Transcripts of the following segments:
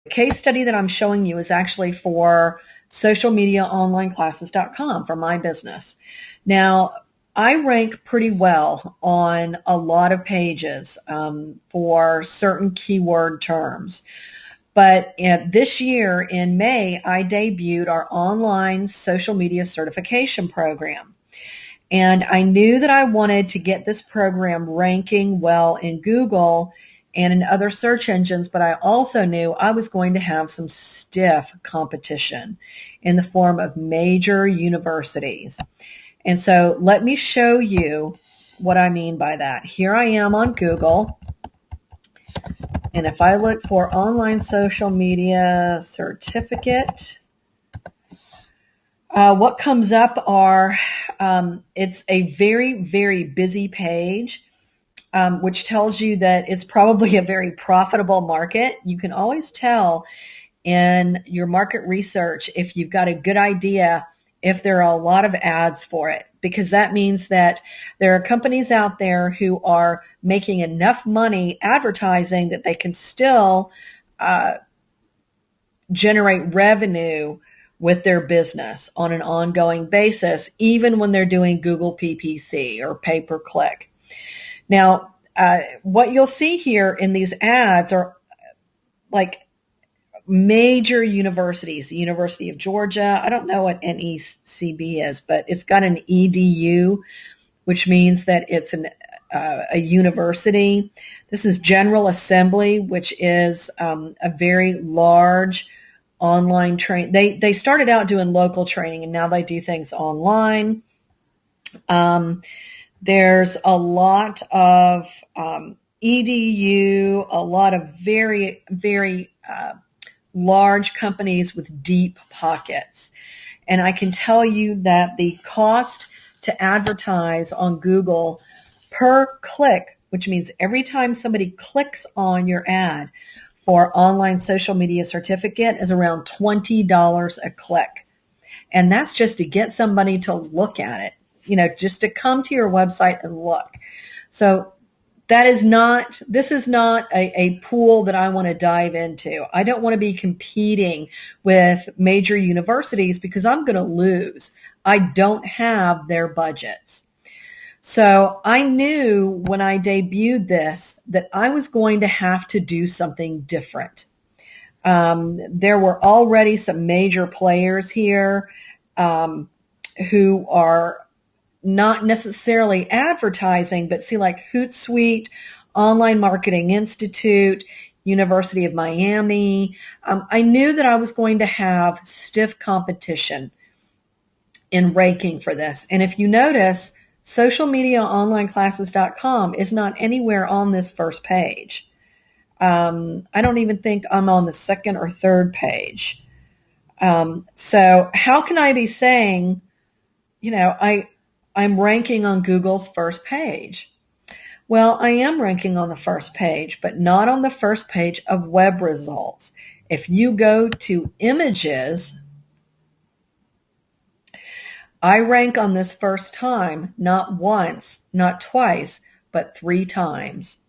case study that I'm showing you is actually for socialmediaonlineclasses.com for my business. Now, I rank pretty well on a lot of pages for certain keyword terms. But this year in May, I debuted our online social media certification program. And I knew that I wanted to get this program ranking well in Google and in other search engines, but I also knew I was going to have some stiff competition in the form of major universities. And so let me show you what I mean by that. Here I am on Google. And if I look for online social media certificate, what comes up are, it's a very, very busy page, which tells you that it's probably a very profitable market. You can always tell in your market research if you've got a good idea if there are a lot of ads for it, because that means that there are companies out there who are making enough money advertising that they can still generate revenue with their business on an ongoing basis, even when they're doing Google PPC or pay-per-click. Now, what you'll see here in these ads are like major universities, the University of Georgia. I don't know what NECB is, but it's got an EDU, which means that it's a university. This is General Assembly, which is a very large online train. They started out doing local training, and now they do things online. There's a lot of EDU, a lot of very, very large companies with deep pockets. And I can tell you that the cost to advertise on Google per click, which means every time somebody clicks on your ad for online social media certificate, is around $20 a click. And that's just to get somebody to look at it, just to come to your website and look. So this is not a pool that I want to dive into. I don't want to be competing with major universities because I'm going to lose. I don't have their budgets. So I knew when I debuted this that I was going to have to do something different. There were already some major players here who are not necessarily advertising, but see, like Hootsuite, Online Marketing Institute, University of Miami. I knew that I was going to have stiff competition in ranking for this. And if you notice, socialmediaonlineclasses.com is not anywhere on this first page. I don't even think I'm on the second or third page. So how can I be saying, I'm ranking on Google's first page? Well, I am ranking on the first page, but not on the first page of web results. If you go to images, I rank on this first time, not once, not twice, but 3 times.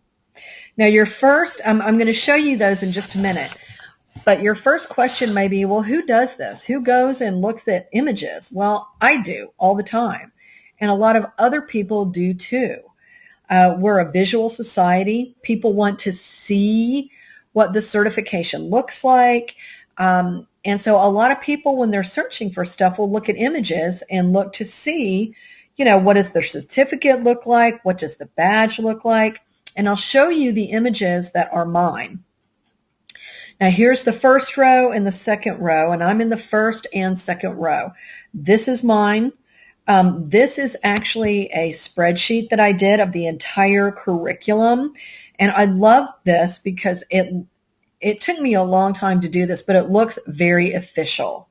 Now your first, I'm going to show you those in just a minute, but your first question may be, well, who does this? Who goes and looks at images? Well, I do all the time. And a lot of other people do too. We're a visual society. People want to see what the certification looks like. And so a lot of people, when they're searching for stuff, will look at images and look to see, what does their certificate look like? What does the badge look like? And I'll show you the images that are mine. Now here's the first row and the second row, and I'm in the first and second row. This is mine. This is actually a spreadsheet that I did of the entire curriculum. And I love this because it took me a long time to do this, but it looks very official.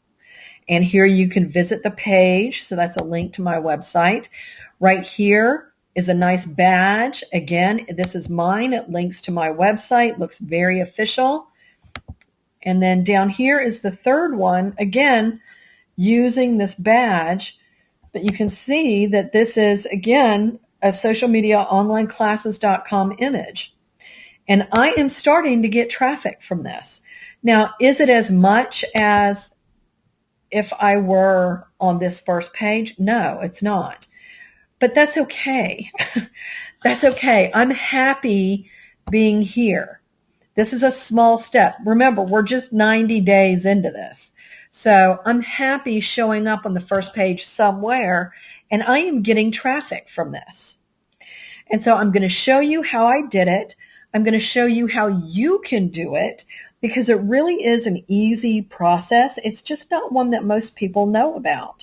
And here you can visit the page. So that's a link to my website. Right here is a nice badge. Again, this is mine. It links to my website. Looks very official. And then down here is the third one, again, using this badge. But you can see that this is, again, a socialmediaonlineclasses.com image. And I am starting to get traffic from this. Now, is it as much as if I were on this first page? No, it's not. But that's okay. That's okay. I'm happy being here. This is a small step. Remember, we're just 90 days into this. So I'm happy showing up on the first page somewhere, and I am getting traffic from this. And so I'm going to show you how I did it. I'm going to show you how you can do it, because it really is an easy process. It's just not one that most people know about.